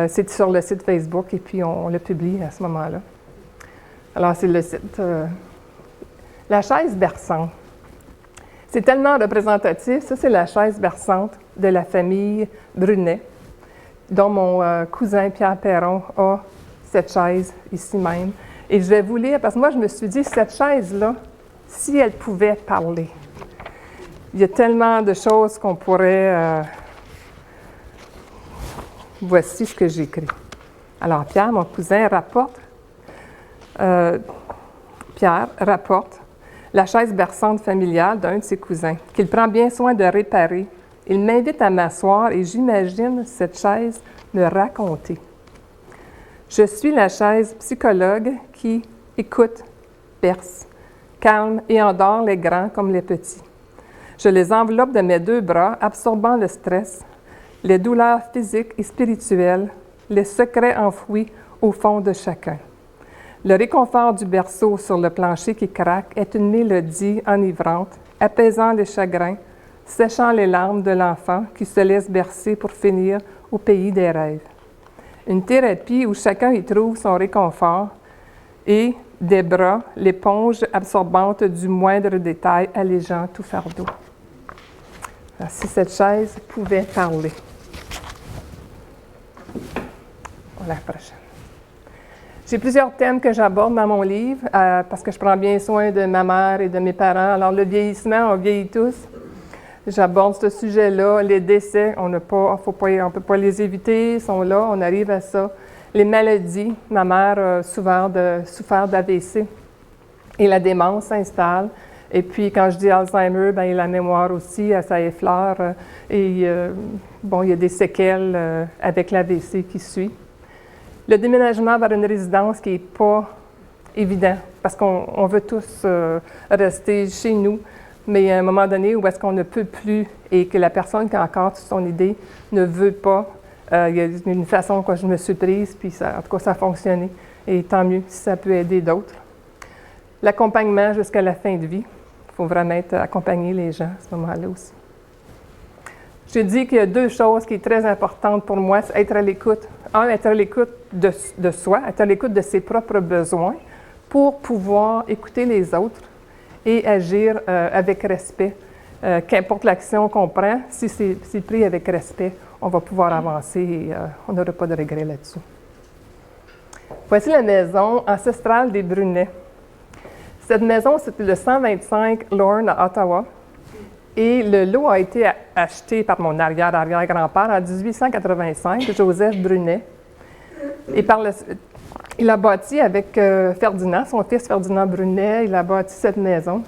c'est sur le site Facebook et puis on le publie à ce moment-là. Alors, c'est le site... La chaise berçante. C'est tellement représentatif. Ça, c'est la chaise berçante de la famille Brunet, dont mon cousin Pierre Perron a cette chaise ici même. Et je vais vous lire, parce que moi, je me suis dit, cette chaise-là, si elle pouvait parler, il y a tellement de choses qu'on pourrait... Voici ce que j'écris. Alors, Pierre, mon cousin, Pierre rapporte la chaise berçante familiale d'un de ses cousins, qu'il prend bien soin de réparer. Il m'invite à m'asseoir et j'imagine cette chaise me raconter. Je suis la chaise psychologue qui écoute, perce, calme et endort les grands comme les petits. Je les enveloppe de mes 2 bras, absorbant le stress, les douleurs physiques et spirituelles, les secrets enfouis au fond de chacun. Le réconfort du berceau sur le plancher qui craque est une mélodie enivrante, apaisant les chagrins, séchant les larmes de l'enfant qui se laisse bercer pour finir au pays des rêves. Une thérapie où chacun y trouve son réconfort et des bras, l'éponge absorbante du moindre détail allégeant tout fardeau. Alors, si cette chaise pouvait parler. À la prochaine. J'ai plusieurs thèmes que j'aborde dans mon livre parce que je prends bien soin de ma mère et de mes parents. Alors, le vieillissement, on vieillit tous. J'aborde ce sujet-là. Les décès, on ne peut pas les éviter, ils sont là, on arrive à ça. Les maladies, ma mère a souffert d'AVC et la démence s'installe. Et puis, quand je dis Alzheimer, bien, la mémoire aussi, ça effleure. Il y a des séquelles avec l'AVC qui suit. Le déménagement vers une résidence qui n'est pas évident, parce qu'on veut tous rester chez nous, mais à un moment donné où est-ce qu'on ne peut plus et que la personne qui a encore son idée ne veut pas, il y a une façon que je me suis prise, puis ça, en tout cas, ça a fonctionné. Et tant mieux si ça peut aider d'autres. L'accompagnement jusqu'à la fin de vie. Il faut vraiment accompagner les gens à ce moment-là aussi. Je dis qu'il y a 2 choses qui sont très importantes pour moi, c'est être à l'écoute. Être à l'écoute de soi, être à l'écoute de ses propres besoins pour pouvoir écouter les autres et agir avec respect. Qu'importe l'action qu'on prend, si c'est pris avec respect, on va pouvoir avancer et on n'aura pas de regrets là-dessus. Voici la maison ancestrale des Brunet. Cette maison, c'était le 125 Lorne à Ottawa. Et le lot a été acheté par mon arrière-arrière-grand-père en 1885, Joseph Brunet. Et il a bâti avec Ferdinand, son fils Ferdinand Brunet, il a bâti cette maison.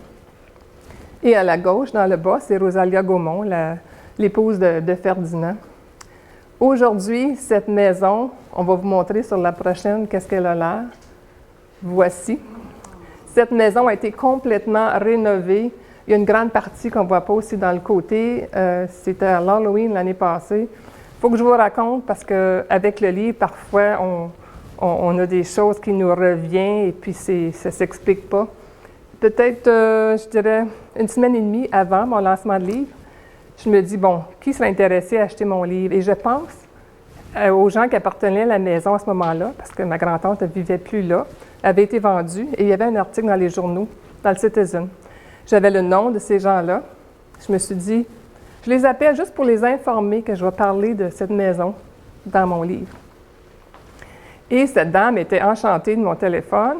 Et à la gauche, dans le bas, c'est Rosalia Gaumont, l'épouse de Ferdinand. Aujourd'hui, cette maison, on va vous montrer sur la prochaine qu'est-ce qu'elle a l'air. Voici. Cette maison a été complètement rénovée. Il y a une grande partie qu'on ne voit pas aussi dans le côté. C'était à l'Halloween l'année passée. Il faut que je vous raconte parce qu'avec le livre, parfois, on a des choses qui nous reviennent et puis ça ne s'explique pas. Peut-être, je dirais, 1 semaine et demie avant mon lancement de livre, je me dis, bon, qui serait intéressé à acheter mon livre? Et je pense aux gens qui appartenaient à la maison à ce moment-là, parce que ma grand-tante ne vivait plus là, avait été vendue et il y avait un article dans les journaux, dans le Citizen. J'avais le nom de ces gens-là. Je me suis dit, je les appelle juste pour les informer que je vais parler de cette maison dans mon livre. Et cette dame était enchantée de mon téléphone.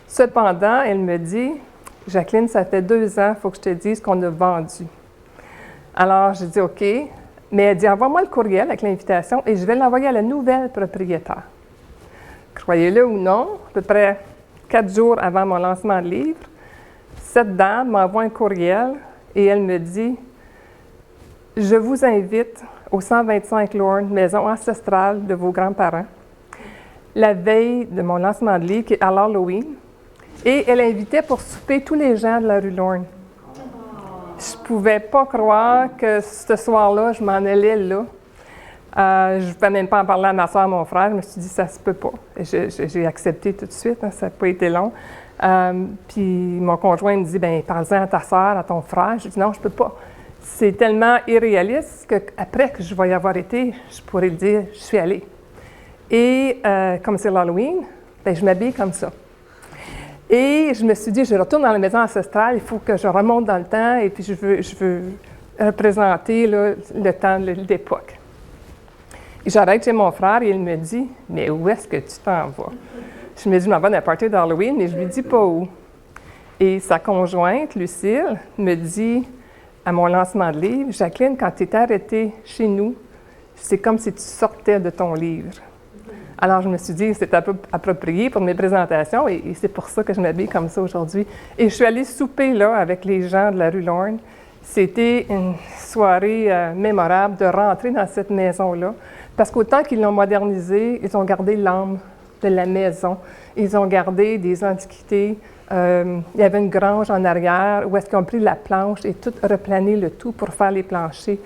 Cependant, elle me dit, « Jacqueline, ça fait 2 ans, il faut que je te dise qu'on a vendu. » Alors, j'ai dit, « OK. » Mais elle dit, « Envoie-moi le courriel avec l'invitation et je vais l'envoyer à la nouvelle propriétaire. » Croyez-le ou non, à peu près 4 jours avant mon lancement de livre, cette dame m'envoie un courriel et elle me dit, « Je vous invite au 125 Lorne, maison ancestrale de vos grands-parents, la veille de mon lancement de livre, qui est à l'Halloween. » Et elle invitait pour souper tous les gens de la rue Lorne. Je ne pouvais pas croire que ce soir-là, je m'en allais là. Je ne pouvais même pas en parler à ma soeur, à mon frère. Je me suis dit, ça se peut pas. J'ai accepté tout de suite, hein, ça n'a pas été long. Puis mon conjoint me dit, bien, parle-en à ta soeur, à ton frère. Je dis, non, je ne peux pas. C'est tellement irréaliste qu'après que je vais y avoir été, je pourrais le dire, je suis allée. Et comme c'est l'Halloween, bien, je m'habille comme ça. Et je me suis dit, je retourne dans la maison ancestrale, il faut que je remonte dans le temps et puis je veux représenter là, le temps de l'époque. J'arrête chez mon frère et il me dit, « Mais où est-ce que tu t'en vas? » Je me dis, « Je m'en vais dans la party d'Halloween, mais je lui dis pas où. » Et sa conjointe, Lucille, me dit, à mon lancement de livre, « Jacqueline, quand tu es arrêtée chez nous, c'est comme si tu sortais de ton livre. » Alors, je me suis dit, c'est approprié pour mes présentations et c'est pour ça que je m'habille comme ça aujourd'hui. Et je suis allée souper là avec les gens de la rue Lorne. C'était une soirée mémorable de rentrer dans cette maison-là. Parce qu'autant qu'ils l'ont modernisée, ils ont gardé l'âme de la maison. Ils ont gardé des antiquités. Il y avait une grange en arrière où est-ce qu'ils ont pris la planche et tout replané le tout pour faire les planchers.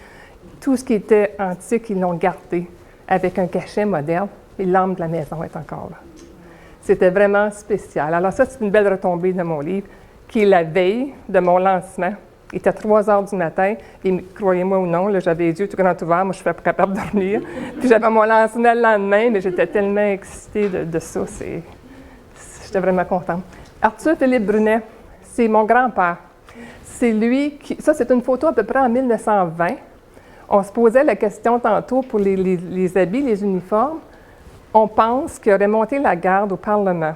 Tout ce qui était antique, ils l'ont gardé avec un cachet moderne. Et l'âme de la maison est encore là. C'était vraiment spécial. Alors ça, c'est une belle retombée de mon livre, qui est la veille de mon lancement. Il était 3 heures du matin, et croyez-moi ou non, là, j'avais les yeux tout grands ouverts, moi je ne suis pas capable de dormir. Puis j'avais mon lancement le lendemain, mais j'étais tellement excitée de ça, j'étais vraiment contente. Arthur Philippe Brunet, c'est mon grand-père. C'est lui qui... Ça, c'est une photo à peu près en 1920. On se posait la question tantôt pour les habits, les uniformes. On pense qu'il aurait monté la garde au Parlement,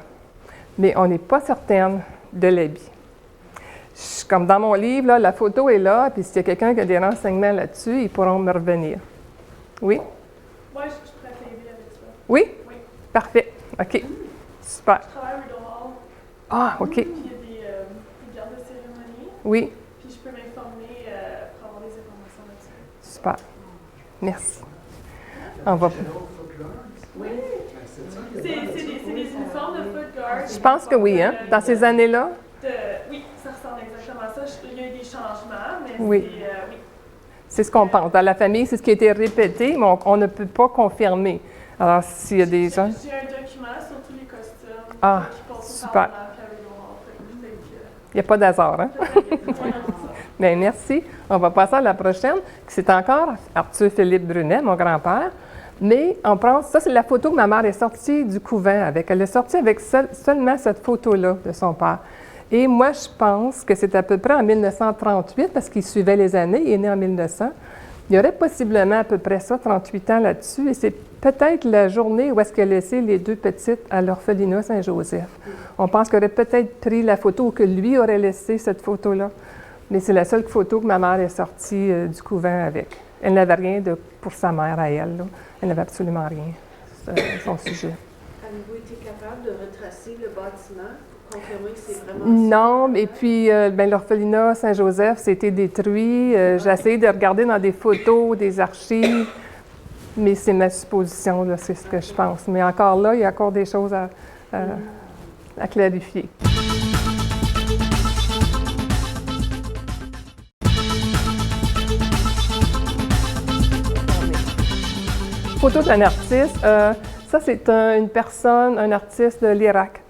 mais on n'est pas certaine de l'habit. Comme dans mon livre, là, la photo est là, puis s'il y a quelqu'un qui a des renseignements là-dessus, ils pourront me revenir. Oui? Moi, je pourrais t'aider avec ça. Oui? Oui. Parfait. OK. Super. Je travaille au Rideau Hall. Ah, OK. Puis il y a des gardes de cérémonie. Oui. Puis je peux m'informer pour avoir des informations là-dessus. Super. Merci. On va... Oui. C'est des uniformes de foot guard. Je pense que oui, hein? Dans ces années-là? Oui, ça ressemble exactement à ça. Il y a eu des changements, mais Oui. oui. C'est ce qu'on pense. Dans la famille, c'est ce qui a été répété, mais on ne peut pas confirmer. Alors, s'il y a des gens... J'ai un document sur tous les costumes Ah, qui passent au super. Parlement puis à Rideau Hall. Il n'y a pas d'hasard, hein? Bien, merci. On va passer à la prochaine. C'est encore Arthur Philippe Brunet, mon grand-père. Mais on pense, ça c'est la photo que ma mère est sortie du couvent avec. Elle est sortie avec seulement cette photo-là de son père. Et moi, je pense que c'est à peu près en 1938, parce qu'il suivait les années, il est né en 1900. Il y aurait possiblement à peu près ça, 38 ans là-dessus. Et c'est peut-être la journée où est-ce qu'il a laissé les 2 petites à l'orphelinat Saint-Joseph. On pense qu'il aurait peut-être pris la photo ou que lui aurait laissé cette photo-là. Mais c'est la seule photo que ma mère est sortie du couvent avec. Elle n'avait rien pour sa mère à elle, là. Elle n'avait absolument rien, son sujet. Avez-vous été capable de retracer le bâtiment pour confirmer que c'est vraiment... Non, et puis l'orphelinat Saint-Joseph, c'était détruit. J'ai essayé de regarder dans des photos, des archives, mais c'est ma supposition, là, c'est ce que je pense. Mais encore là, il y a encore des choses à clarifier. Photo d'un artiste. Ça, c'est une personne, un artiste de l'Irak,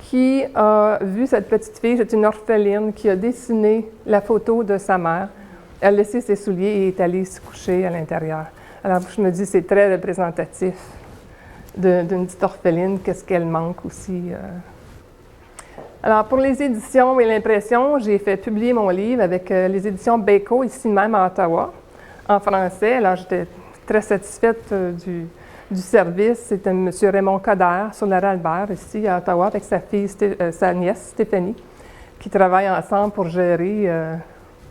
qui a vu cette petite fille, c'est une orpheline, qui a dessiné la photo de sa mère. Elle a laissé ses souliers et est allée se coucher à l'intérieur. Alors, je me dis, c'est très représentatif d'une petite orpheline, qu'est-ce qu'elle manque aussi. Alors, pour les éditions et l'impression, j'ai fait publier mon livre avec les éditions Béco, ici même à Ottawa, en français. Alors, j'étais très satisfaite du service. C'était M. Raymond Coder sur la rue Albert, ici à Ottawa, avec sa fille, sa nièce Stéphanie, qui travaillent ensemble pour gérer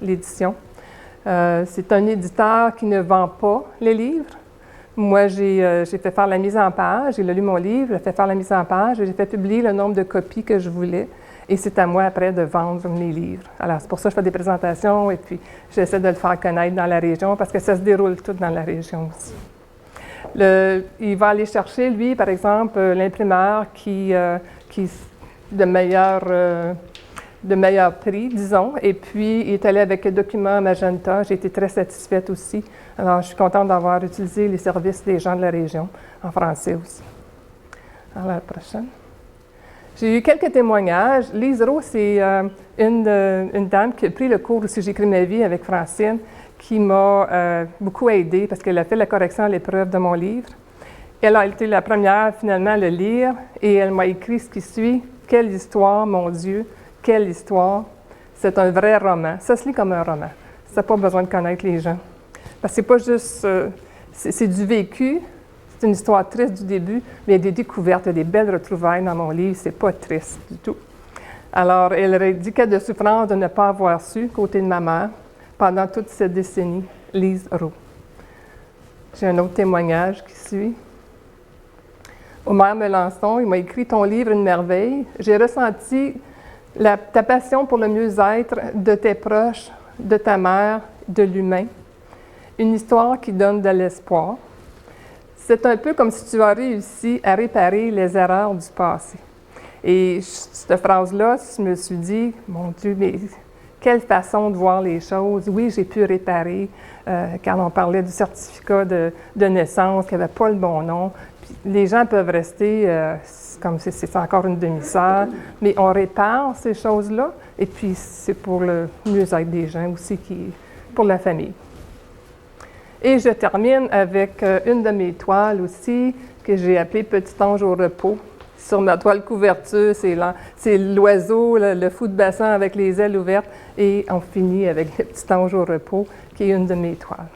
l'édition. C'est un éditeur qui ne vend pas les livres. Moi, j'ai fait faire la mise en page, il a lu mon livre, j'ai fait faire la mise en page, j'ai fait publier le nombre de copies que je voulais, et c'est à moi après de vendre mes livres. Alors, c'est pour ça que je fais des présentations, et puis j'essaie de le faire connaître dans la région, parce que ça se déroule tout dans la région aussi. Il va aller chercher, lui, par exemple, l'imprimeur qui de meilleur prix, disons. Et puis, il est allé avec le document Magenta. J'ai été très satisfaite aussi. Alors, je suis contente d'avoir utilisé les services des gens de la région, en français aussi. Alors, la prochaine. J'ai eu quelques témoignages. Lise Rowe, c'est une dame qui a pris le cours aussi J'écris ma vie avec Francine, qui m'a beaucoup aidée parce qu'elle a fait la correction à l'épreuve de mon livre. Elle a été la première, finalement, à le lire et elle m'a écrit ce qui suit. Quelle histoire, mon Dieu! Quelle histoire! C'est un vrai roman. Ça se lit comme un roman. Ça n'a pas besoin de connaître les gens. Parce que c'est pas juste... c'est du vécu. C'est une histoire triste du début, mais il y a des découvertes, il y a des belles retrouvailles dans mon livre. C'est pas triste du tout. Alors, elle rédiquait de souffrance de ne pas avoir su, côté de ma mère, pendant toute cette décennie. Lise Rowe. J'ai un autre témoignage qui suit. Omer Melançon, il m'a écrit « Ton livre, une merveille. J'ai ressenti ta passion pour le mieux-être de tes proches, de ta mère, de l'humain. Une histoire qui donne de l'espoir. C'est un peu comme si tu as réussi à réparer les erreurs du passé. » Et cette phrase-là, je me suis dit, mon Dieu, mais quelle façon de voir les choses. Oui, j'ai pu réparer quand on parlait du certificat de naissance, qui n'avait pas le bon nom. Puis les gens peuvent rester comme si c'est encore une demi-sœur, mais on répare ces choses-là. Et puis, c'est pour le mieux-être des gens aussi, pour la famille. Et je termine avec une de mes toiles aussi, que j'ai appelée « Petit ange au repos ». Sur ma toile couverture, c'est l'oiseau, le fou de bassin avec les ailes ouvertes. Et on finit avec le petit ange au repos, qui est une de mes toiles.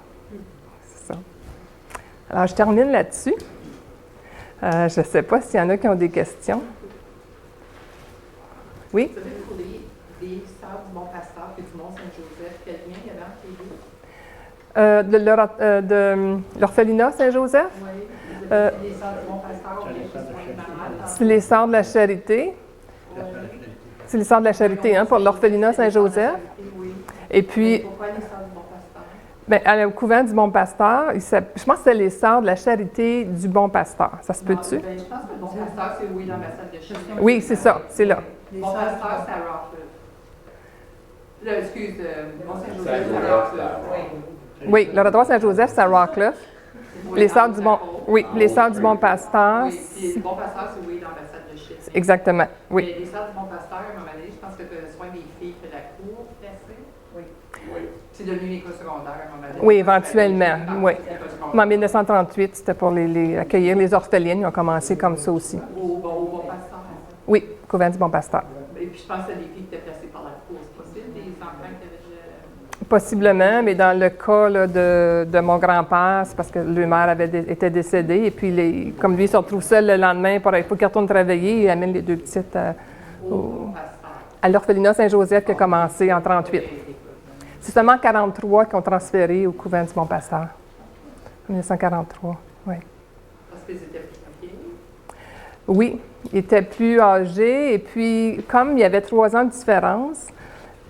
C'est ça. Alors, je termine là-dessus. Je ne sais pas s'il y en a qui ont des questions. Oui? Vous savez, pour les sœurs du Bon-Pasteur et du Mont-Saint-Joseph, quel lien il y avait entre les deux? De l'orphelinat Saint-Joseph? Oui. Les sœurs du Bon-Pasteur, c'est les sœurs de la charité. C'est les sœurs de la charité, hein, pour l'orphelinat Saint-Joseph. Oui. Et puis, pourquoi les sœurs du Bon-Pasteur? Bien, au couvent du Bon-Pasteur, je pense que c'est les sœurs de la charité du Bon-Pasteur. Ça se peut-tu? Je pense que le Bon-Pasteur, c'est oui, l'ambassade de Chine. Oui, c'est ça, c'est là. Le Bon-Pasteur, c'est à Rockcliffe. Excuse, Mont-Saint-Joseph, c'est à Rockcliffe. Oui, l'oratoire Saint-Joseph, c'est à Rockcliffe. Les sœurs du les sœurs du Bon-Pasteur. Oui, puis le Bon-Pasteur, c'est oui, l'ambassade de Chine. Exactement, oui. Mais les sœurs du Bon-Pasteur, à un moment donné, je pense que tu as soin des filles de la cour placée. Oui. C'est devenu l'école secondaire à un moment donné. Oui, éventuellement, oui. Mais en 1938, c'était pour accueillir les orphelines. Ils ont commencé comme ça aussi. Au Bon-Pasteur. Oui, couvent du Bon-Pasteur. Et puis je pense que des filles qui étaient placées par la cour. C'est possible, des enfants qui avaient déjà... Possiblement, mais dans le cas là, de mon grand-père, c'est parce que le mère était décédé. Et puis, comme lui, il se retrouve seul le lendemain, il faut qu'il retourne travailler. Il amène les deux petites à l'orphelinat Saint-Joseph qui a commencé en 1938. C'est seulement en 1943 qu'ils ont transféré au couvent du Bon-Pasteur. En 1943, oui. Parce qu'ils étaient plus vieilles? Oui, ils étaient plus âgés. Et puis, comme il y avait 3 ans de différence,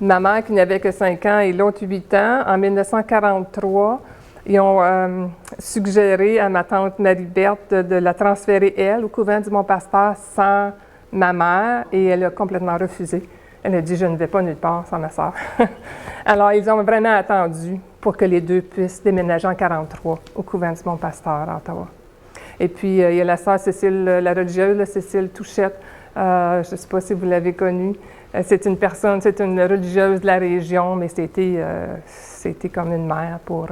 ma mère qui n'avait que 5 ans et l'autre 8 ans, en 1943, ils ont suggéré à ma tante Marie-Berthe de la transférer, elle, au couvent du Mont-Pasteur sans ma mère, et elle a complètement refusé. Elle a dit « Je ne vais pas nulle part sans ma sœur. » Alors, ils ont vraiment attendu pour que les deux puissent déménager en 1943 au couvent du Mont-Pasteur à Ottawa. Et puis, il y a la sœur Cécile, la religieuse, Cécile Touchette, Je ne sais pas si vous l'avez connue. C'est une religieuse de la région, mais c'était comme une mère pour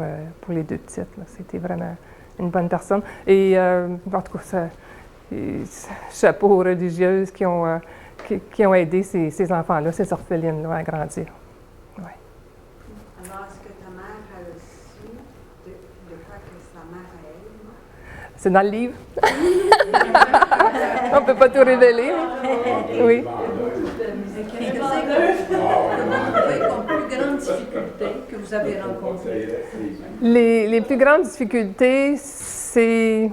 les deux petites. Là. C'était vraiment une bonne personne. Et en tout cas, chapeau aux religieuses qui ont aidé ces enfants-là, ces orphelines-là à grandir. Ouais. Alors, est-ce que ta mère a su de quoi que sa mère a elle? C'est dans le livre. On ne peut pas tout révéler. Oui. Qu'est-ce que c'est comme plus grande difficulté que vous avez rencontrée? Les plus grandes difficultés, c'est...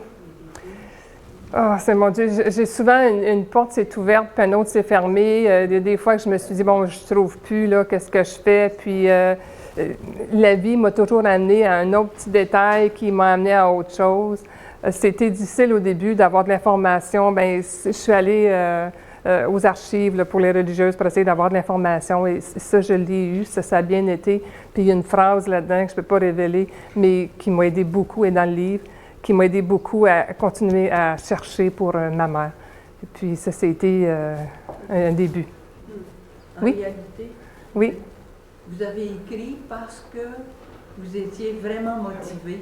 Oh, c'est mon Dieu, j'ai souvent une porte s'est ouverte, puis une autre s'est fermée. Il y a des fois que je me suis dit, bon, je ne trouve plus, là, qu'est-ce que je fais? Puis la vie m'a toujours amené à un autre petit détail qui m'a amené à autre chose. C'était difficile au début d'avoir de l'information. Bien, je suis allée aux archives là, pour les religieuses pour essayer d'avoir de l'information. Et ça, je l'ai eu, ça a bien été. Puis il y a une phrase là-dedans que je ne peux pas révéler, mais qui m'a aidé beaucoup, et dans le livre, qui m'a aidé beaucoup à continuer à chercher pour ma mère. Et puis ça, c'était un début. En Oui? réalité, Oui. vous avez écrit parce que vous étiez vraiment motivé.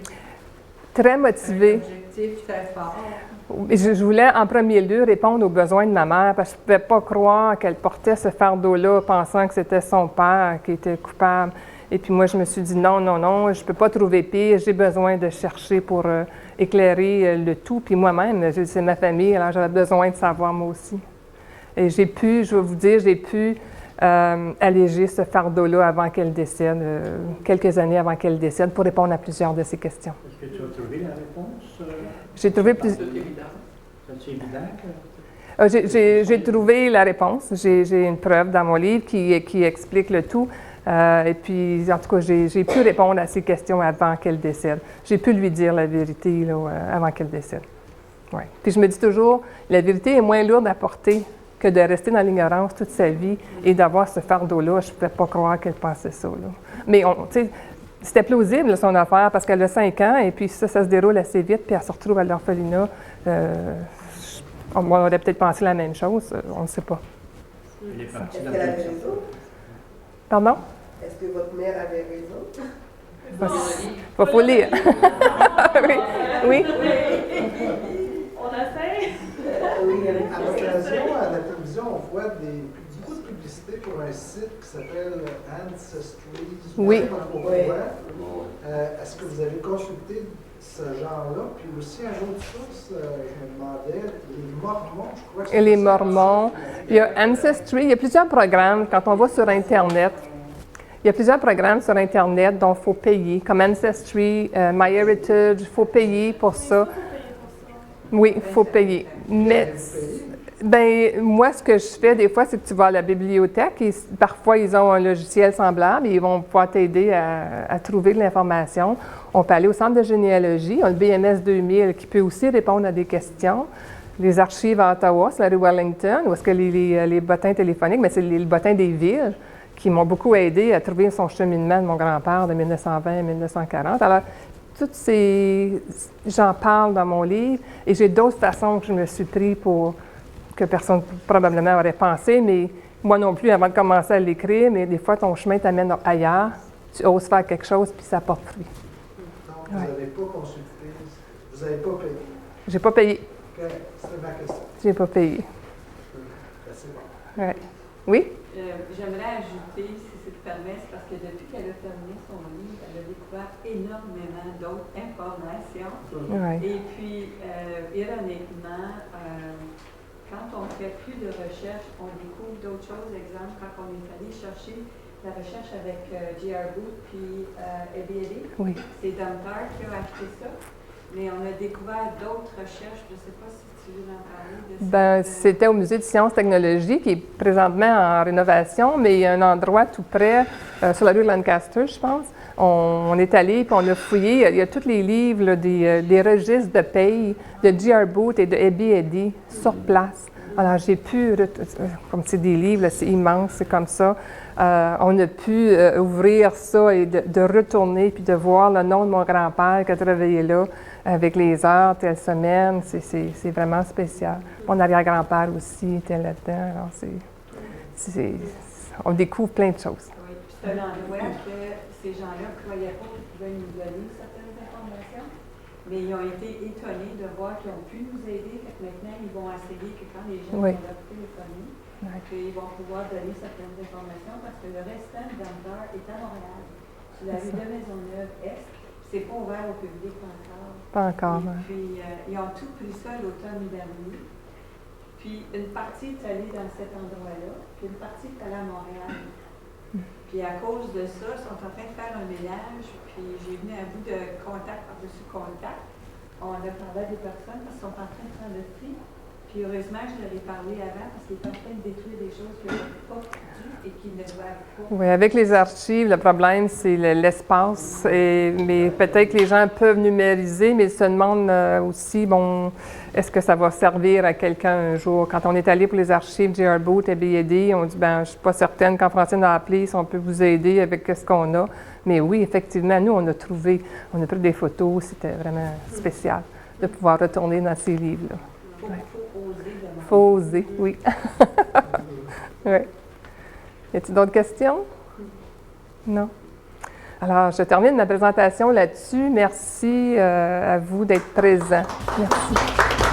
Très motivée. Un objectif très fort. Je voulais en premier lieu répondre aux besoins de ma mère parce que je ne pouvais pas croire qu'elle portait ce fardeau-là pensant que c'était son père qui était coupable. Et puis moi, je me suis dit non, non, non, je ne peux pas trouver pire, j'ai besoin de chercher pour éclairer le tout. Puis moi-même, c'est ma famille, alors j'avais besoin de savoir moi aussi. Et j'ai pu, je vais vous dire, j'ai pu alléger ce fardeau-là avant qu'elle décède, quelques années avant qu'elle décède, pour répondre à plusieurs de ces questions. Est-ce que tu as trouvé la réponse? J'ai trouvé plus. C'est évident? J'ai trouvé la réponse. J'ai une preuve dans mon livre qui explique le tout. Et puis, en tout cas, j'ai pu répondre à ces questions avant qu'elle décède. J'ai pu lui dire la vérité là, avant qu'elle décède. Ouais. Puis je me dis toujours, la vérité est moins lourde à porter que de rester dans l'ignorance toute sa vie et d'avoir ce fardeau-là. Je ne pouvais pas croire qu'elle pensait ça. Là. Mais c'était plausible, son affaire, parce qu'elle a 5 ans, et puis ça se déroule assez vite, puis elle se retrouve à l'orphelinat. On aurait peut-être pensé la même chose, on ne sait pas. Elle est partie Est-ce dans qu'elle avait quel sens? raison? Pardon? Est-ce que votre mère avait raison? Il faut lire. Oui. On essaie. Oui, À l'occasion, à la télévision, on voit beaucoup de publicité pour un site qui s'appelle Ancestry. Oui. Je sais pas pourquoi. Est-ce que vous avez consulté ce genre-là? Puis aussi, un autre source, je me demandais, les Mormons, je crois que Et les Mormons. Il y a Ancestry, il y a plusieurs programmes. Quand on va sur Internet, il y a plusieurs programmes sur Internet dont il faut payer, comme Ancestry, MyHeritage, il faut payer pour ça. Oui, il faut payer. Mais, moi, ce que je fais des fois, c'est que tu vas à la bibliothèque et parfois, ils ont un logiciel semblable et ils vont pouvoir t'aider à trouver de l'information. On peut aller au centre de généalogie, on a le BMS 2000 qui peut aussi répondre à des questions. Les archives à Ottawa, c'est la rue Wellington, où est-ce que les bottins téléphoniques, mais c'est les bottins des villes qui m'ont beaucoup aidé à trouver son cheminement de mon grand-père de 1920 à 1940. Alors, toutes ces... J'en parle dans mon livre et j'ai d'autres façons que je me suis pris pour que personne probablement aurait pensé, mais moi non plus avant de commencer à l'écrire, mais des fois ton chemin t'amène ailleurs, tu oses faire quelque chose puis ça porte fruit. Donc, vous n'avez pas consulté, vous n'avez pas payé. J'ai pas payé. Okay. C'était ma question. J'ai pas payé. C'est bon. Ouais. Oui? J'aimerais ajouter, si ça te permet, c'est parce que depuis qu'elle a terminé son livre, elle a découvert énormément d'autres informations. Ouais. Et puis, ironiquement, quand on ne fait plus de recherche, on découvre d'autres choses. Exemple, quand on est allé chercher la recherche avec J.R. Booth puis Eddie, Oui. c'est Domtar qui a acheté ça. Mais on a découvert d'autres recherches. Je ne sais pas si tu veux en parler de ça. C'était au Musée de sciences et technologies, qui est présentement en rénovation, mais il y a un endroit tout près, sur la rue Lancaster, je pense. On est allé, puis on a fouillé. Il y a tous les livres là, des registres de paye de J.R. Booth et de Eddie sur place. Alors, j'ai pu, comme c'est des livres, là, c'est immense, c'est comme ça. On a pu ouvrir ça et de retourner, puis de voir le nom de mon grand-père qui a travaillé là. avec les heures, telle semaine. C'est vraiment spécial. Mon arrière-grand-père aussi était là-dedans. Alors, on découvre plein de choses. Oui, puis c'est un endroit que ces gens-là ne croyaient pas qu'ils pouvaient nous donner certaines informations, mais ils ont été étonnés de voir qu'ils ont pu nous aider. Fait que maintenant, ils vont essayer que quand les gens Oui. vont leur téléphoner, qu'ils vont pouvoir donner certaines informations parce que le restant de Denver est à Montréal. Sur la rue de Maisonneuve-Est, c'est pas ouvert au public encore. Pas encore. Et puis, ils ont tout pris ça l'automne dernier. Puis, une partie est allée dans cet endroit-là, puis une partie est allée à Montréal. Puis, à cause de ça, ils sont en train de faire un ménage, puis j'ai venu à bout de contact par-dessus contact. On a parlé à des personnes qui sont en train de faire le tri. Puis, heureusement, je leur ai parlé avant parce qu'ils étaient en train de détruire des choses qu'ils n'avaient pas dû et qu'ils ne doivent pas. Oui, avec les archives, le problème, c'est l'espace. Mais peut-être que les gens peuvent numériser, mais ils se demandent aussi, bon, est-ce que ça va servir à quelqu'un un jour? Quand on est allé pour les archives J.R. Booth et BAD, on dit, ben, je ne suis pas certaine quand Francine a appelé, si on peut vous aider avec ce qu'on a. Mais oui, effectivement, nous, on a pris des photos, c'était vraiment spécial de pouvoir retourner dans ces livres-là. Il faut oser, oui. Oui. Y a-t-il d'autres questions? Non? Alors, je termine ma présentation là-dessus. Merci à vous d'être présents. Merci.